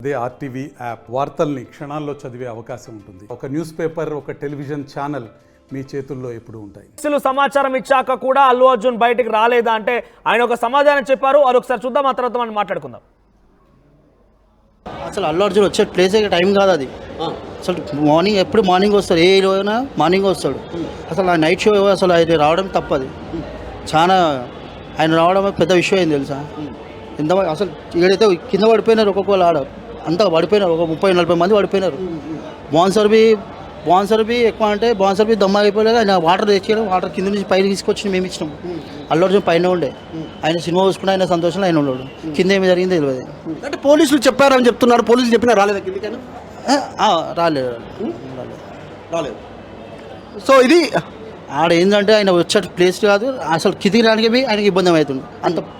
అదే RTV app వార్తల్ని క్షణాల్లో చదివే అవకాశం ఉంటుంది. ఒక న్యూస్ పేపర్, ఒక టెలివిజన్ ఛానల్ మీ చేతుల్లో ఎప్పుడు ఉంటాయి. సమాచారం ఇచ్చాక కూడా అల్లు అర్జున్ బయటికి రాలేదా అంటే ఆయన ఒక సమాధానం చెప్పారు. అది ఒకసారి చూద్దాం, ఆ తర్వాత మనం మాట్లాడుకుందాం. అసలు అల్లు అర్జున్ వచ్చే ప్లేస్ టైం కాదు అది. అసలు ఎప్పుడు మార్నింగ్ వస్తాడు, ఏ హీరో అయినా మార్నింగ్ వస్తాడు. అసలు ఆ నైట్ షో అసలు ఆయన రావడం తప్పది. చాలా ఆయన రావడం పెద్ద విషయం అయింది తెలుసా. ఎంత అసలు ఏడైతే కింద పడిపోయినారు, ఒక్కొక్కరు ఆడ అంతా పడిపోయినారు, ఒక 30-40 మంది పడిపోయినారు. బాన్సర్ బి ఎక్కువ అంటే బాన్సర్ బి దమ్మ అయిపోలేదు. ఆయన వాటర్ తెచ్చేయడం, వాటర్ కింద నుంచి పైన తీసుకొచ్చి మేము ఇచ్చినాం. అల్లు అర్జున్ పైన ఉండే, ఆయన సినిమా చూసుకుంటే ఆయన సంతోషంలో ఆయన ఉన్నాడు. కింద ఏమి జరిగిందో తెలియదు. అంటే పోలీసులు చెప్పారని చెప్తున్నారు. పోలీసులు చెప్పినా రాలేదా కిందికైనా? రాలేదు. సో ఇది ఆడ ఏంటంటే ఆయన వచ్చే ప్లేస్ కాదు. అసలు కిందికి రానికి ఆయనకి ఇబ్బంది అవుతుంది.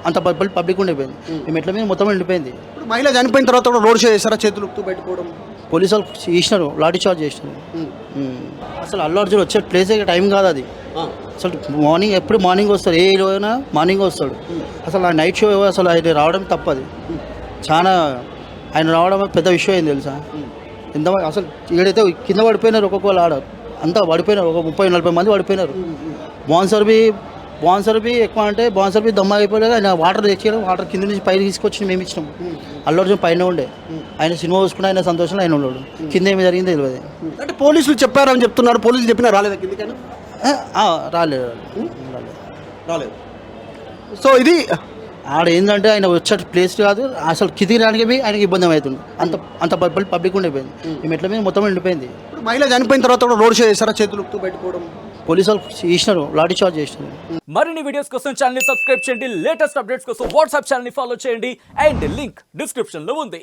అంత పబ్లిక్ ఉండిపోయింది. మేము ఎట్లా మీద మొత్తం ఉండిపోయింది. ఇప్పుడు మహిళ చనిపోయిన తర్వాత కూడా రోడ్ షో చేస్తారా? చేతులు ఉక్తూ బయటపోవడం, పోలీసు వాళ్ళు చేసినారు, లాఠీ చార్జ్ చేసినారు. అసలు అల్లు అర్జున్ వచ్చే ప్లేస్ టైం కాదు అది. అసలు ఎప్పుడు మార్నింగ్ వస్తాడు, ఏ హీరో అయినా మార్నింగ్ వస్తాడు. అసలు ఆ నైట్ షో అసలు ఆయన రావడం తప్పది. చాలా ఆయన రావడం పెద్ద విషయం అయింది తెలుసా. ఎంత అసలు ఏడైతే కింద పడిపోయినారు, ఒక్కొక్కరు ఆడ అంతా పడిపోయినారు, ఒక 30-40 మంది పడిపోయినారు. బాన్సర్ బి ఎక్కువ అంటే బాన్సర్ బి దమ్మ అయిపోలేదు. ఆయన వాటర్ తెచ్చేయడం, వాటర్ కింద నుంచి పైన తీసుకొచ్చి మేము ఇచ్చినాం. అల్లు అర్జున్ పైన ఉండే, ఆయన సినిమా చూసుకుంటే ఆయన సంతోషంలో ఆయన ఉన్నాడు. కింద ఏమి జరిగిందో తెలియదు. అంటే పోలీసులు చెప్పారని చెప్తున్నారు. పోలీసులు చెప్పినా రాలేదా కిందికైనా? రాలేదు. సో ఇది ఆడ ఏంటంటే ఆయన వచ్చే ప్లేస్ కాదు. అసలు కిందికి రానికి ఆయనకి ఇబ్బంది అవుతుంది. అంత పబ్లిక్ ఉండిపోయింది. మేము ఎట్లా మీద మొత్తం ఉండిపోయింది. ఇప్పుడు మహిళ చనిపోయిన తర్వాత కూడా రోడ్ షో చేస్తారా? చేతులు ఉక్తూ బయటపోవడం, పోలీసు వాళ్ళు చేసినారు, లాఠీ చార్జ్ చేసినారు. మరిన్ని వీడియోస్ కోసం ఛానల్ ని సబ్స్క్రైబ్ చేయండి. లేటెస్ట్ అప్డేట్స్ కోసం వాట్సాప్ ఛానల్ ని ఫాలో చేయండి. అండ్ లింక్ డిస్క్రిప్షన్ లో ఉంది.